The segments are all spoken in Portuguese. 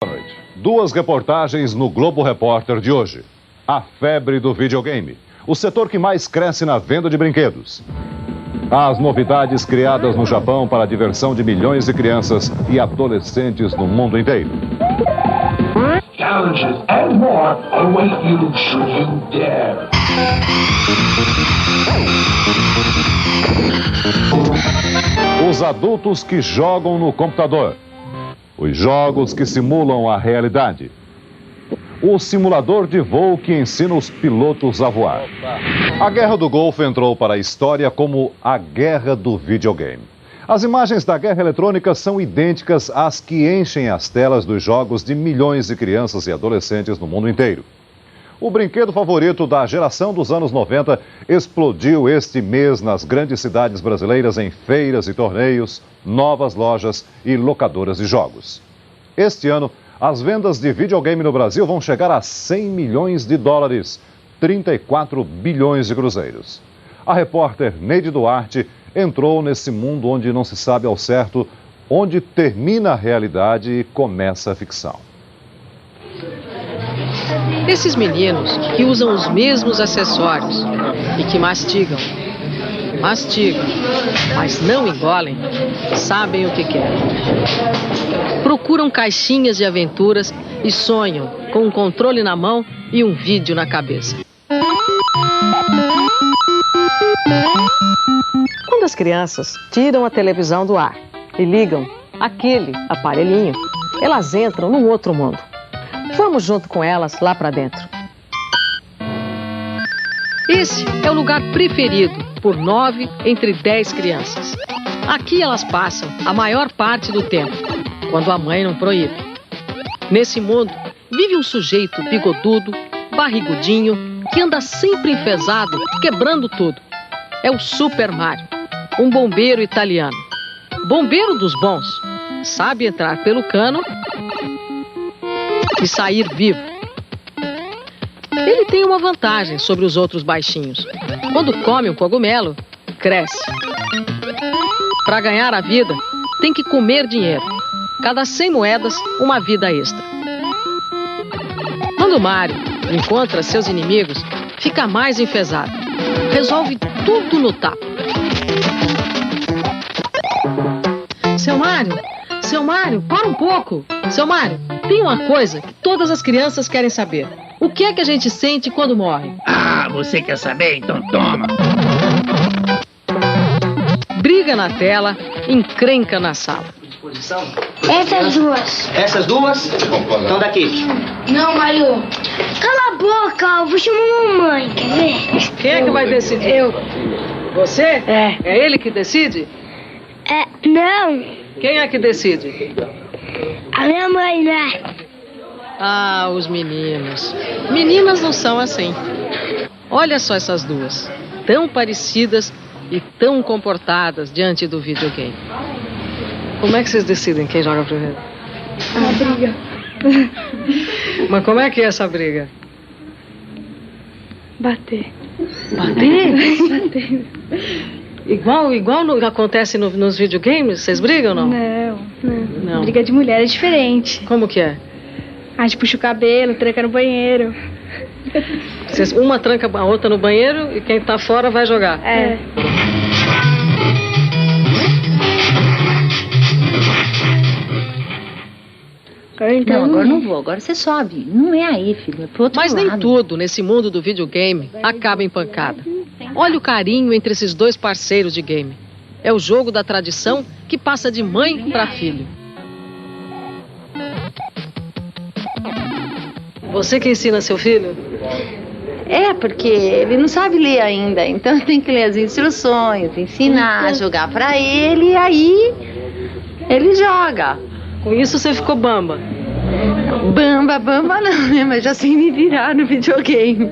Boa noite. Duas reportagens no Globo Repórter de hoje. A febre do videogame, o setor que mais cresce na venda de brinquedos. As novidades criadas no Japão para a diversão de milhões de crianças e adolescentes no mundo inteiro. Challenges and more await you should you dare. Os adultos que jogam no computador. Os jogos que simulam a realidade. O simulador de voo que ensina os pilotos a voar. A Guerra do Golfo entrou para a história como a Guerra do Videogame. As imagens da guerra eletrônica são idênticas às que enchem as telas dos jogos de milhões de crianças e adolescentes no mundo inteiro. O brinquedo favorito da geração dos anos 90 explodiu este mês nas grandes cidades brasileiras em feiras e torneios, novas lojas e locadoras de jogos. Este ano, as vendas de videogame no Brasil vão chegar a 100 milhões de dólares, 34 bilhões de cruzeiros. A repórter Neide Duarte entrou nesse mundo onde não se sabe ao certo onde termina a realidade e começa a ficção. Esses meninos que usam os mesmos acessórios e que mastigam, mas não engolem, sabem o que querem. Procuram caixinhas de aventuras e sonham com um controle na mão e um vídeo na cabeça. Quando as crianças tiram a televisão do ar e ligam aquele aparelhinho, elas entram num outro mundo. Vamos junto com elas lá para dentro. Esse é o lugar preferido por 9 entre 10 crianças. Aqui elas passam a maior parte do tempo, quando a mãe não proíbe. Nesse mundo, vive um sujeito bigodudo, barrigudinho, que anda sempre enfesado, quebrando tudo. É o Super Mario, um bombeiro italiano. Bombeiro dos bons. Sabe entrar pelo cano e sair vivo. Ele tem uma vantagem sobre os outros baixinhos. Quando come um cogumelo, cresce. Para ganhar a vida, tem que comer dinheiro. Cada 100 moedas, uma vida extra. Quando Mario encontra seus inimigos, fica mais enfesado. Resolve tudo no tapa. Seu Mário, para um pouco. Seu Mário, tem uma coisa que todas as crianças querem saber. O que é que a gente sente quando morre? Ah, você quer saber? Então toma. Briga na tela, encrenca na sala. Essas duas. Essas duas? Então daqui. Não, Mário. Cala a boca, eu vou chamar a mamãe, quer ver? Quem é que vai decidir? Eu. Você? É. É ele que decide? Não. Quem é que decide? A minha mãe, né? Ah, os meninos. Meninas não são assim. Olha só essas duas. Tão parecidas e tão comportadas diante do videogame. Como é que vocês decidem quem joga primeiro? Uma briga. Mas como é que é essa briga? Bater. Bater? Igual acontece nos videogames? Vocês brigam ou não? Não. Briga de mulher é diferente. Como que é? A gente puxa o cabelo, tranca no banheiro. Uma tranca a outra no banheiro e quem tá fora vai jogar. É. Não, agora não vou. Agora você sobe. Não é aí, filho. É pro outro lado. Mas nem tudo nesse mundo do videogame acaba em pancada. Olha o carinho entre esses dois parceiros de game. É o jogo da tradição que passa de mãe para filho. Você que ensina seu filho? É, porque ele não sabe ler ainda. Então tem que ler as instruções, ensinar, jogar pra ele e aí ele joga. Com isso você ficou bamba? Bamba não, né? Mas já sei me virar no videogame.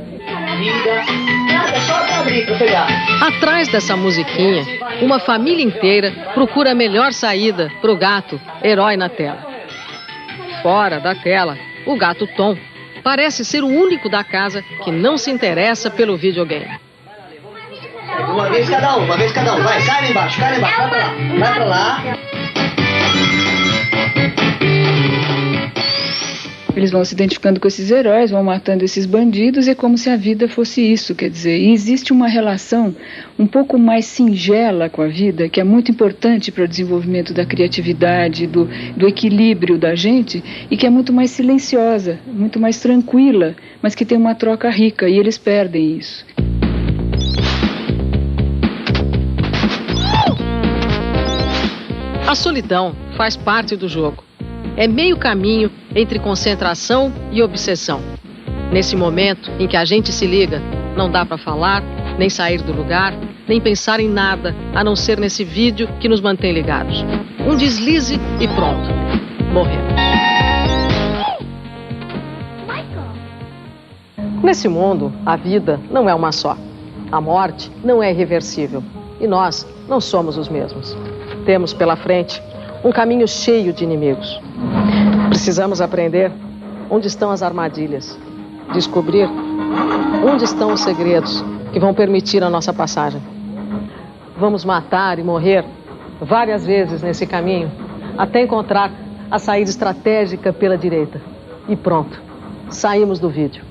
Atrás dessa musiquinha, uma família inteira procura a melhor saída pro gato, herói na tela. Fora da tela, o gato Tom parece ser o único da casa que não se interessa pelo videogame. Uma vez cada um. Vai, cai lá embaixo, vai pra lá. Eles vão se identificando com esses heróis, vão matando esses bandidos, e é como se a vida fosse isso, quer dizer, e existe uma relação um pouco mais singela com a vida, que é muito importante para o desenvolvimento da criatividade, do equilíbrio da gente, e que é muito mais silenciosa, muito mais tranquila, mas que tem uma troca rica, e eles perdem isso. A solidão faz parte do jogo. É meio caminho entre concentração e obsessão. Nesse momento em que a gente se liga, não dá para falar, nem sair do lugar, nem pensar em nada, a não ser nesse vídeo que nos mantém ligados. Um deslize e pronto. Morremos. Nesse mundo, a vida não é uma só. A morte não é irreversível. E nós não somos os mesmos. Temos pela frente um caminho cheio de inimigos. Precisamos aprender onde estão as armadilhas, descobrir onde estão os segredos que vão permitir a nossa passagem. Vamos matar e morrer várias vezes nesse caminho, até encontrar a saída estratégica pela direita. E pronto, saímos do vídeo.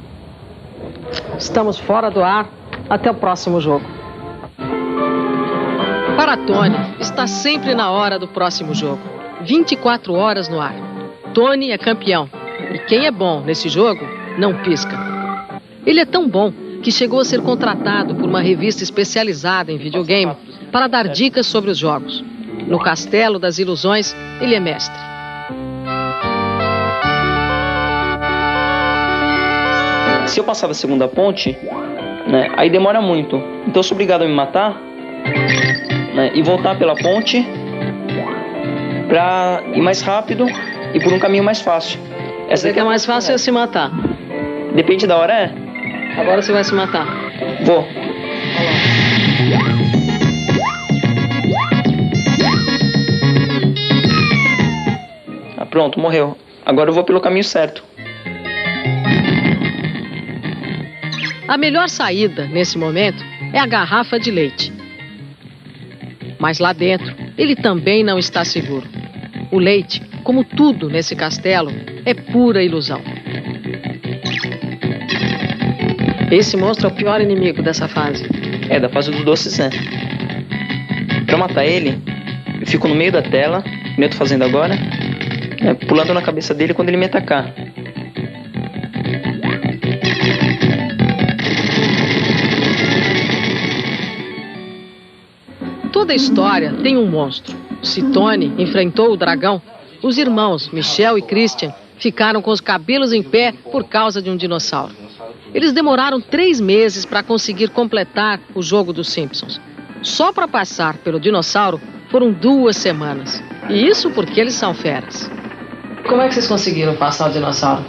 Estamos fora do ar, até o próximo jogo. Para Tony, está sempre na hora do próximo jogo. 24 horas no ar. Tony é campeão. E quem é bom nesse jogo, não pisca. Ele é tão bom que chegou a ser contratado por uma revista especializada em videogame para dar dicas sobre os jogos. No Castelo das Ilusões, ele é mestre. Se eu passar da segunda ponte, né, aí demora muito. Então eu sou obrigado a me matar, né, e voltar pela ponte para ir mais rápido e por um caminho mais fácil. Essa que é mais fácil é se matar. Depende da hora, é? Agora você vai se matar. Vou. Ah, pronto, morreu. Agora eu vou pelo caminho certo. A melhor saída, nesse momento, é a garrafa de leite. Mas lá dentro, ele também não está seguro. O leite, como tudo nesse castelo, é pura ilusão. Esse monstro é o pior inimigo dessa fase. É, da fase dos doces, né? Pra matar ele, eu fico no meio da tela, como eu tô fazendo agora, pulando na cabeça dele quando ele me atacar. Toda história tem um monstro. Se Tony enfrentou o dragão, os irmãos Michel e Christian ficaram com os cabelos em pé por causa de um dinossauro. Eles demoraram 3 meses para conseguir completar o jogo dos Simpsons. Só para passar pelo dinossauro foram 2 semanas. E isso porque eles são feras. Como é que vocês conseguiram passar o dinossauro?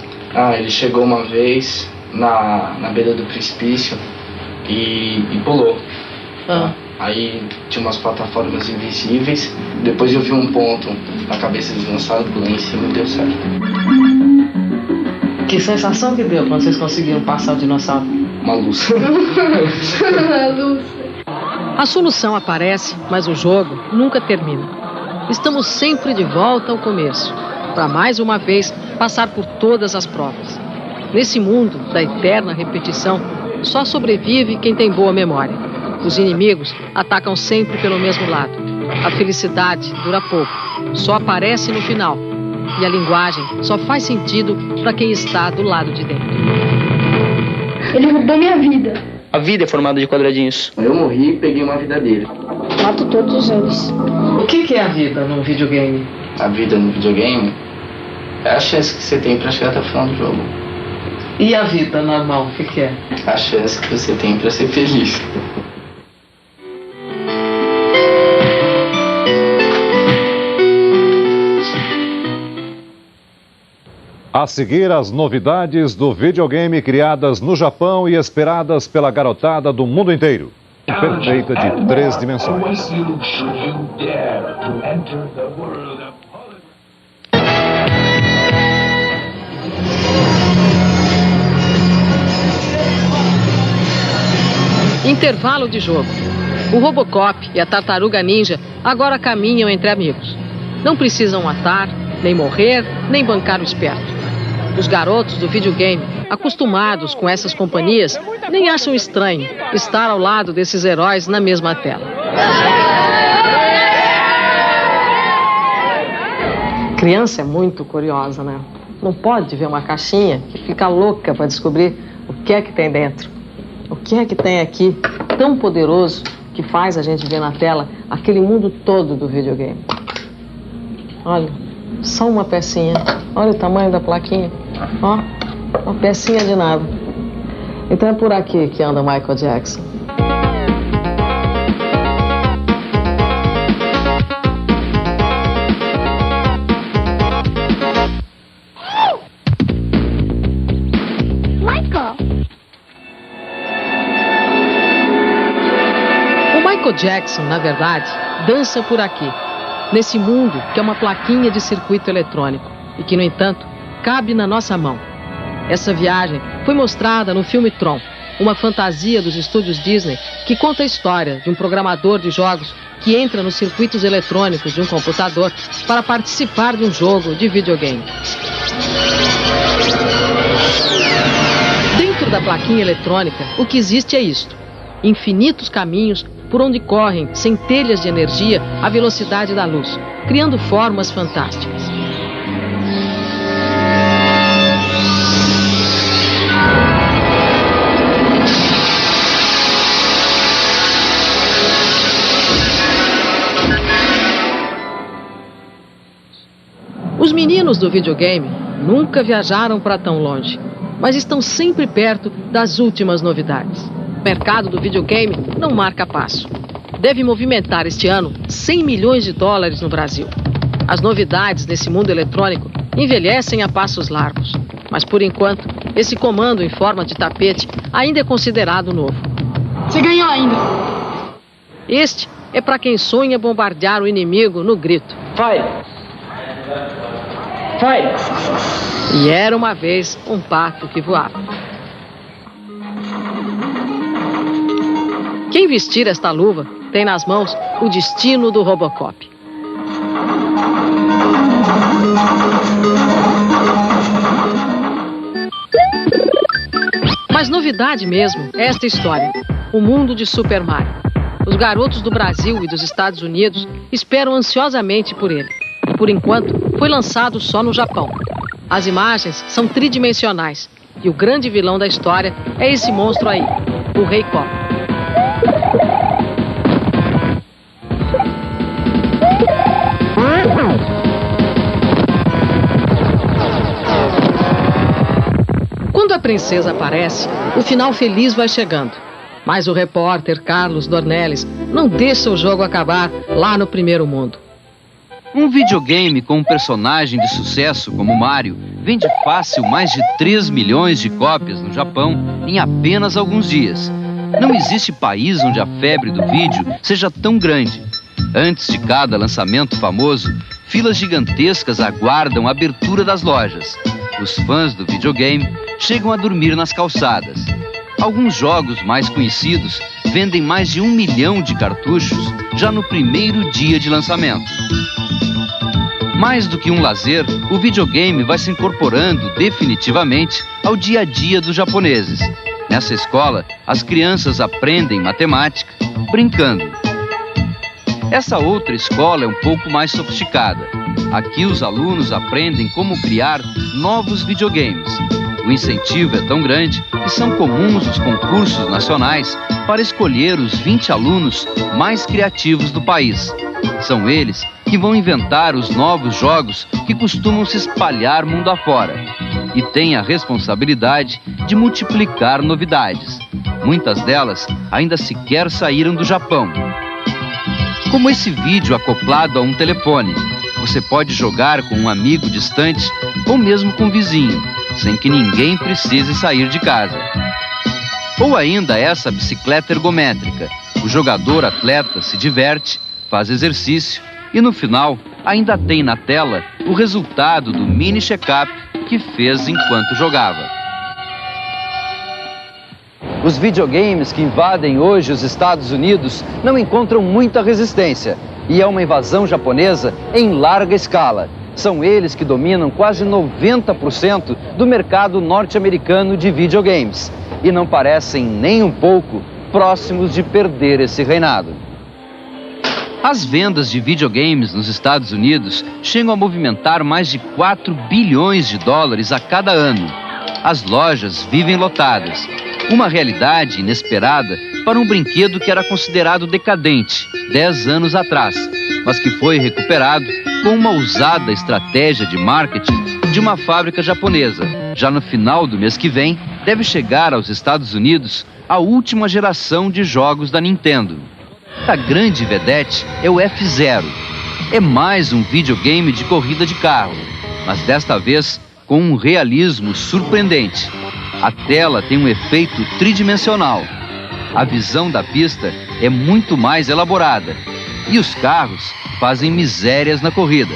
Ele chegou uma vez na beira do precipício e pulou. Aí tinha umas plataformas invisíveis. Depois eu vi um ponto na cabeça do dinossauro, pulei em cima e deu certo. Que sensação que deu quando vocês conseguiram passar o dinossauro? Uma luz. A solução aparece, mas o jogo nunca termina. Estamos sempre de volta ao começo, para mais uma vez passar por todas as provas. Nesse mundo da eterna repetição, só sobrevive quem tem boa memória. Os inimigos atacam sempre pelo mesmo lado. A felicidade dura pouco, só aparece no final. E a linguagem só faz sentido para quem está do lado de dentro. Ele roubou minha vida. A vida é formada de quadradinhos. Eu morri e peguei uma vida dele. Mato todos eles. O que é a vida num videogame? A vida no videogame é a chance que você tem para chegar até o final do jogo. E a vida normal, o que é? A chance que você tem para ser feliz. A seguir, as novidades do videogame criadas no Japão e esperadas pela garotada do mundo inteiro. Perfeita de 3 dimensões. Intervalo de jogo. O Robocop e a Tartaruga Ninja agora caminham entre amigos. Não precisam matar, nem morrer, nem bancar o esperto. Os garotos do videogame, acostumados com essas companhias, nem acham estranho estar ao lado desses heróis na mesma tela. Criança é muito curiosa, né? Não pode ver uma caixinha que fica louca para descobrir o que é que tem dentro. O que é que tem aqui tão poderoso que faz a gente ver na tela aquele mundo todo do videogame. Olha, só uma pecinha. Olha o tamanho da plaquinha. Ó, uma pecinha de nada. Então é por aqui que anda Michael Jackson. Michael Jackson, na verdade, dança por aqui, nesse mundo que é uma plaquinha de circuito eletrônico e que, no entanto, cabe na nossa mão. Essa viagem foi mostrada no filme Tron, uma fantasia dos estúdios Disney que conta a história de um programador de jogos que entra nos circuitos eletrônicos de um computador para participar de um jogo de videogame. Dentro da plaquinha eletrônica, o que existe é isto: infinitos caminhos por onde correm centelhas de energia à velocidade da luz, criando formas fantásticas. Os meninos do videogame nunca viajaram para tão longe, mas estão sempre perto das últimas novidades. O mercado do videogame não marca passo. Deve movimentar este ano 100 milhões de dólares no Brasil. As novidades nesse mundo eletrônico envelhecem a passos largos. Mas, por enquanto, esse comando em forma de tapete ainda é considerado novo. Você ganhou ainda. Este é para quem sonha bombardear o inimigo no grito. Vai! Vai! E era uma vez um pato que voava. Quem vestir esta luva tem nas mãos o destino do Robocop. Mas novidade mesmo é esta história: o mundo de Super Mario. Os garotos do Brasil e dos Estados Unidos esperam ansiosamente por ele. E por enquanto foi lançado só no Japão. As imagens são tridimensionais e o grande vilão da história é esse monstro aí, o Rei Koopa. Quando a princesa aparece, o final feliz vai chegando. Mas o repórter Carlos Dornelles não deixa o jogo acabar lá no primeiro mundo. Um videogame com um personagem de sucesso como Mario vende fácil mais de 3 milhões de cópias no Japão em apenas alguns dias. Não existe país onde a febre do vídeo seja tão grande. Antes de cada lançamento famoso, filas gigantescas aguardam a abertura das lojas. Os fãs do videogame chegam a dormir nas calçadas. Alguns jogos mais conhecidos vendem mais de 1 milhão de cartuchos já no primeiro dia de lançamento. Mais do que um lazer, o videogame vai se incorporando definitivamente ao dia a dia dos japoneses. Nessa escola, as crianças aprendem matemática brincando. Essa outra escola é um pouco mais sofisticada. Aqui os alunos aprendem como criar novos videogames. O incentivo é tão grande que são comuns os concursos nacionais para escolher os 20 alunos mais criativos do país. São eles que vão inventar os novos jogos que costumam se espalhar mundo afora. E têm a responsabilidade de multiplicar novidades. Muitas delas ainda sequer saíram do Japão. Como esse vídeo acoplado a um telefone. Você pode jogar com um amigo distante ou mesmo com um vizinho, sem que ninguém precise sair de casa. Ou ainda essa bicicleta ergométrica. O jogador atleta se diverte, faz exercício e no final ainda tem na tela o resultado do mini check-up que fez enquanto jogava. Os videogames que invadem hoje os Estados Unidos não encontram muita resistência. E é uma invasão japonesa em larga escala. São eles que dominam quase 90% do mercado norte-americano de videogames e não parecem nem um pouco próximos de perder esse reinado. As vendas de videogames nos Estados Unidos chegam a movimentar mais de 4 bilhões de dólares a cada ano. As lojas vivem lotadas. Uma realidade inesperada para um brinquedo que era considerado decadente 10 anos atrás, mas que foi recuperado com uma ousada estratégia de marketing de uma fábrica japonesa. Já no final do mês que vem, deve chegar aos Estados Unidos a última geração de jogos da Nintendo. A grande vedete é o F-Zero. É mais um videogame de corrida de carro, mas desta vez com um realismo surpreendente. A tela tem um efeito tridimensional. A visão da pista é muito mais elaborada e os carros fazem misérias na corrida.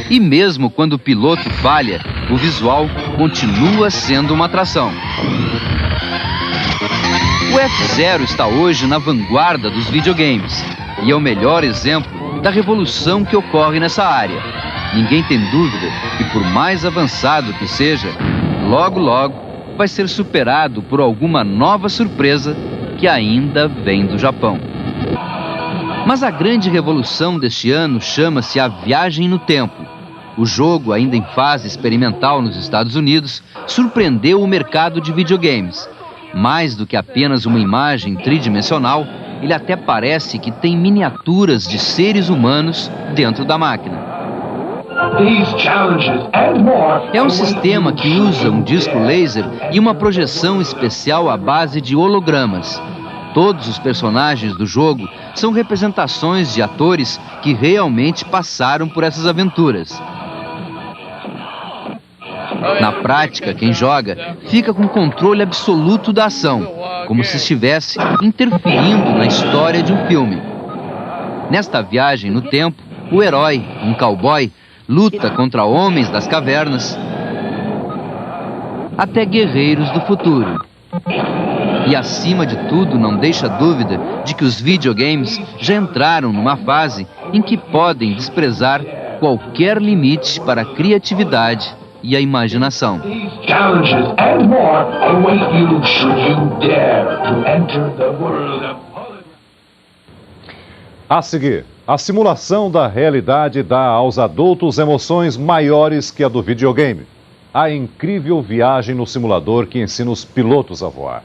E mesmo quando o piloto falha, o visual continua sendo uma atração. O F-Zero está hoje na vanguarda dos videogames e é o melhor exemplo da revolução que ocorre nessa área. Ninguém tem dúvida que, por mais avançado que seja, logo logo vai ser superado por alguma nova surpresa que ainda vem do Japão. Mas a grande revolução deste ano chama-se a Viagem no Tempo. O jogo, ainda em fase experimental nos Estados Unidos, surpreendeu o mercado de videogames. Mais do que apenas uma imagem tridimensional, ele até parece que tem miniaturas de seres humanos dentro da máquina. É um sistema que usa um disco laser e uma projeção especial à base de hologramas. Todos os personagens do jogo são representações de atores que realmente passaram por essas aventuras. Na prática, quem joga fica com controle absoluto da ação, como se estivesse interferindo na história de um filme. Nesta viagem no tempo, o herói, um cowboy, luta contra homens das cavernas, até guerreiros do futuro. E acima de tudo, não deixa dúvida de que os videogames já entraram numa fase em que podem desprezar qualquer limite para a criatividade e a imaginação. A seguir, a simulação da realidade dá aos adultos emoções maiores que a do videogame. A incrível viagem no simulador que ensina os pilotos a voar.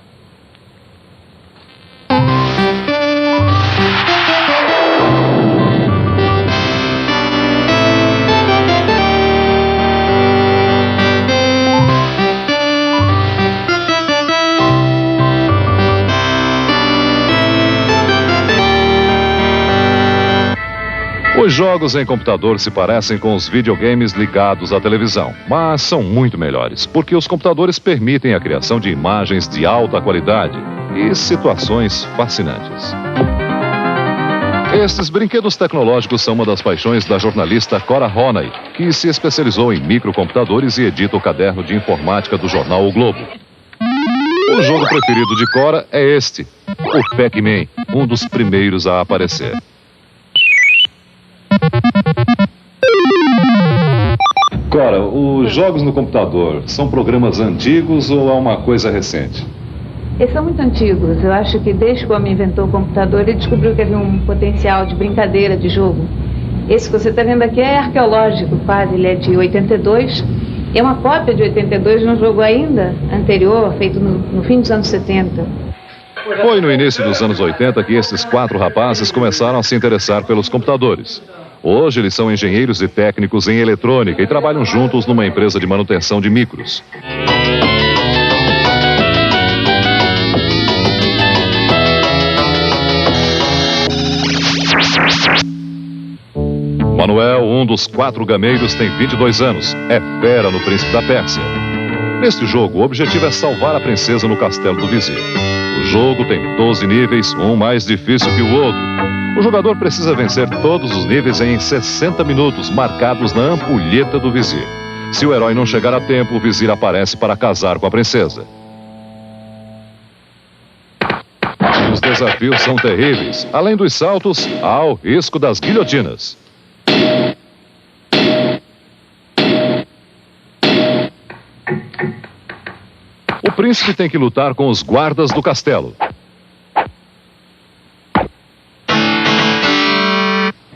Os jogos em computador se parecem com os videogames ligados à televisão, mas são muito melhores, porque os computadores permitem a criação de imagens de alta qualidade e situações fascinantes. Estes brinquedos tecnológicos são uma das paixões da jornalista Cora Ronay, que se especializou em microcomputadores e edita o caderno de informática do jornal O Globo. O jogo preferido de Cora é este, o Pac-Man, um dos primeiros a aparecer. Cora, os jogos no computador são programas antigos ou é uma coisa recente? Eles são muito antigos. Eu acho que desde que o homem inventou o computador, ele descobriu que havia um potencial de brincadeira, de jogo. Esse que você está vendo aqui é arqueológico, quase. Ele é de 82. É uma cópia de 82 de um jogo ainda anterior, feito no fim dos anos 70. Foi no início dos anos 80 que esses 4 rapazes começaram a se interessar pelos computadores. Hoje eles são engenheiros e técnicos em eletrônica e trabalham juntos numa empresa de manutenção de micros. Manuel, um dos 4 gameiros, tem 22 anos. É fera no Príncipe da Pérsia. Neste jogo, o objetivo é salvar a princesa no castelo do vizir. O jogo tem 12 níveis, um mais difícil que o outro. O jogador precisa vencer todos os níveis em 60 minutos, marcados na ampulheta do vizir. Se o herói não chegar a tempo, o vizir aparece para casar com a princesa. desafios são terríveis. Além dos saltos, há o risco das guilhotinas. O príncipe tem que lutar com os guardas do castelo.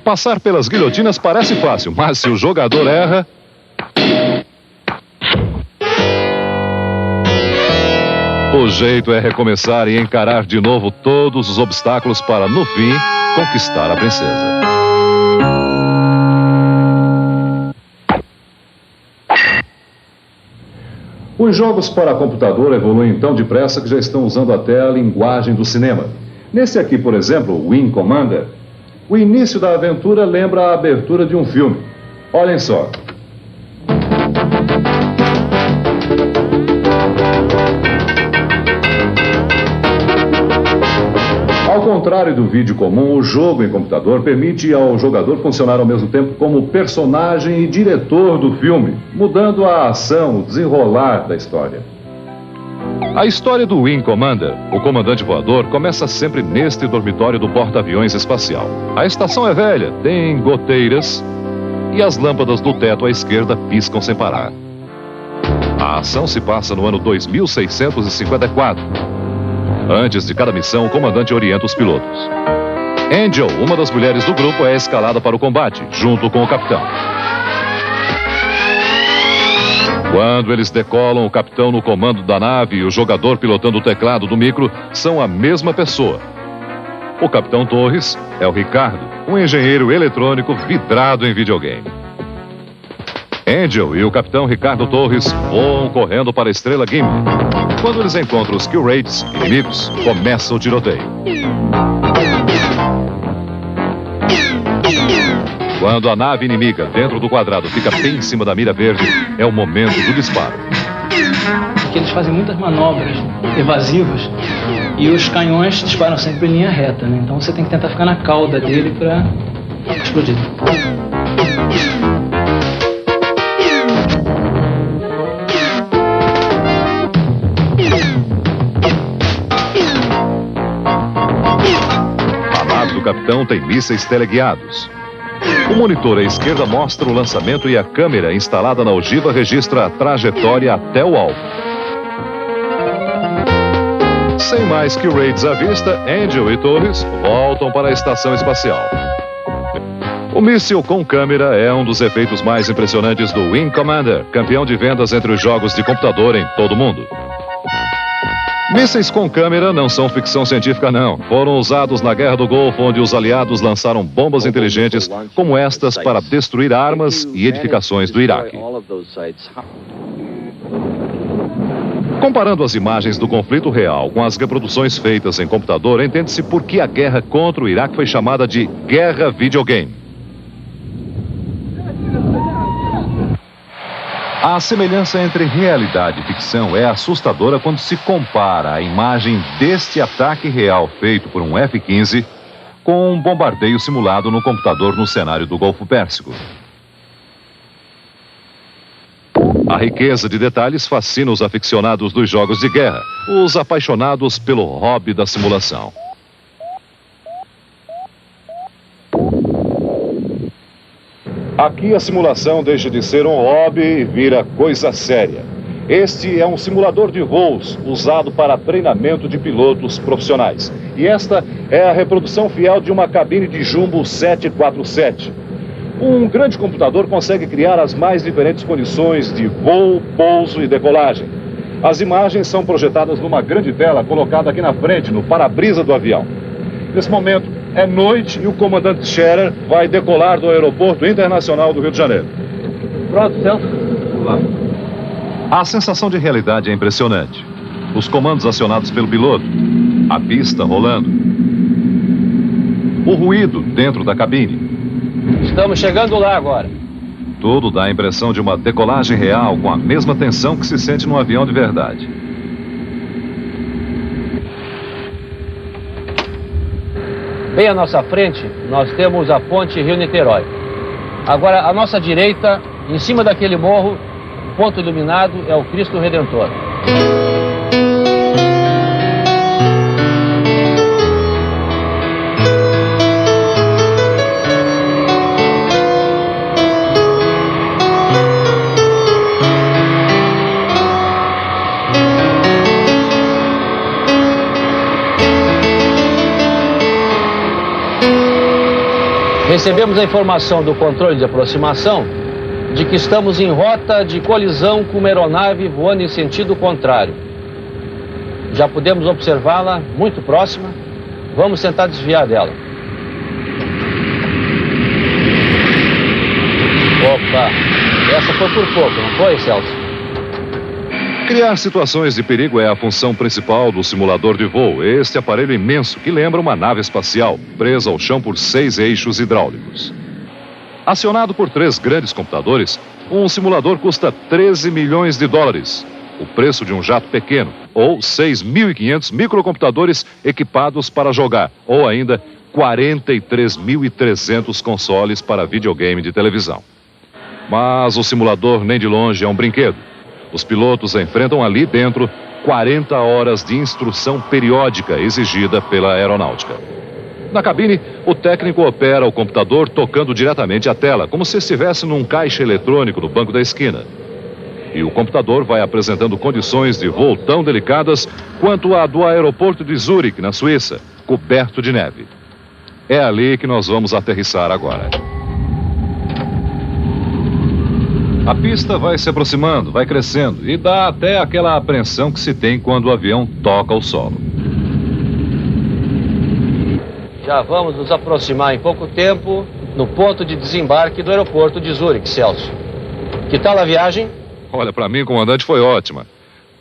Passar pelas guilhotinas parece fácil, mas se o jogador erra... O jeito é recomeçar e encarar de novo todos os obstáculos para, no fim, conquistar a princesa. Os jogos para computador evoluem tão depressa que já estão usando até a linguagem do cinema. Nesse aqui, por exemplo, Wing Commander, o início da aventura lembra a abertura de um filme. Olhem só. Ao contrário do vídeo comum, o jogo em computador permite ao jogador funcionar ao mesmo tempo como personagem e diretor do filme, mudando a ação, o desenrolar da história. A história do Wing Commander, o comandante voador, começa sempre neste dormitório do porta-aviões espacial. A estação é velha, tem goteiras e as lâmpadas do teto à esquerda piscam sem parar. A ação se passa no ano 2654. Antes de cada missão, o comandante orienta os pilotos. Angel, uma das mulheres do grupo, é escalada para o combate, junto com o capitão. Quando eles decolam, o capitão no comando da nave e o jogador pilotando o teclado do micro são a mesma pessoa. O capitão Torres é o Ricardo, um engenheiro eletrônico vidrado em videogame. Angel e o capitão Ricardo Torres voam correndo para a estrela Gimli. Quando eles encontram os Kill Raids, inimigos, começa o tiroteio. Quando a nave inimiga dentro do quadrado fica bem em cima da mira verde, é o momento do disparo. Porque eles fazem muitas manobras evasivas e os canhões disparam sempre em linha reta, né? Então você tem que tentar ficar na cauda dele para explodir. O capitão tem mísseis teleguiados. O monitor à esquerda mostra o lançamento e a câmera instalada na ogiva registra a trajetória até o alvo. Sem mais Kill Raids à vista, Angel e Torres voltam para a estação espacial. O míssil com câmera é um dos efeitos mais impressionantes do Wing Commander, campeão de vendas entre os jogos de computador em todo o mundo. Mísseis com câmera não são ficção científica, não. Foram usados na Guerra do Golfo, onde os aliados lançaram bombas inteligentes como estas para destruir armas e edificações do Iraque. Comparando as imagens do conflito real com as reproduções feitas em computador, entende-se por que a guerra contra o Iraque foi chamada de Guerra Videogame. A semelhança entre realidade e ficção é assustadora quando se compara a imagem deste ataque real feito por um F-15 com um bombardeio simulado no computador no cenário do Golfo Pérsico. A riqueza de detalhes fascina os aficionados dos jogos de guerra, os apaixonados pelo hobby da simulação. Aqui a simulação deixa de ser um hobby e vira coisa séria. Este é um simulador de voos usado para treinamento de pilotos profissionais. E esta é a reprodução fiel de uma cabine de Jumbo 747. Um grande computador consegue criar as mais diferentes condições de voo, pouso e decolagem. As imagens são projetadas numa grande tela colocada aqui na frente, no para-brisa do avião. Nesse momento, é noite e o comandante Scherer vai decolar do Aeroporto Internacional do Rio de Janeiro. Pronto, Celso. A sensação de realidade é impressionante. Os comandos acionados pelo piloto, a pista rolando, o ruído dentro da cabine. Estamos chegando lá agora. Tudo dá a impressão de uma decolagem real com a mesma tensão que se sente num avião de verdade. Bem à nossa frente, nós temos a ponte Rio-Niterói. Agora, à nossa direita, em cima daquele morro, o ponto iluminado é o Cristo Redentor. Recebemos a informação do controle de aproximação de que estamos em rota de colisão com uma aeronave voando em sentido contrário. Já podemos observá-la muito próxima. Vamos tentar desviar dela. Opa, essa foi por pouco, não foi, Celso? Criar situações de perigo é a função principal do simulador de voo. Este aparelho imenso que lembra uma nave espacial, presa ao chão por 6 eixos hidráulicos. Acionado por 3 grandes computadores, um simulador custa 13 milhões de dólares, o preço de um jato pequeno, ou 6.500 microcomputadores equipados para jogar, ou ainda 43.300 consoles para videogame de televisão. Mas o simulador nem de longe é um brinquedo. Os pilotos enfrentam ali dentro 40 horas de instrução periódica exigida pela aeronáutica. Na cabine, o técnico opera o computador tocando diretamente a tela, como se estivesse num caixa eletrônico no banco da esquina. E o computador vai apresentando condições de voo tão delicadas quanto a do aeroporto de Zurique, na Suíça, coberto de neve. É ali que nós vamos aterrissar agora. A pista vai se aproximando, vai crescendo e dá até aquela apreensão que se tem quando o avião toca o solo. Já vamos nos aproximar em pouco tempo no ponto de desembarque do aeroporto de Zurique, Celso. Que tal a viagem? Olha, para mim, comandante, foi ótima.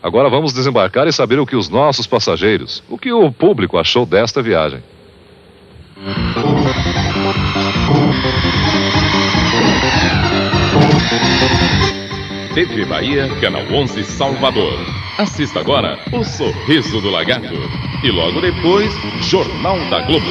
Agora vamos desembarcar e saber o que os nossos passageiros, o que o público achou desta viagem. TV Bahia, Canal 11 Salvador. Assista agora O Sorriso do Lagarto. E logo depois, Jornal da Globo.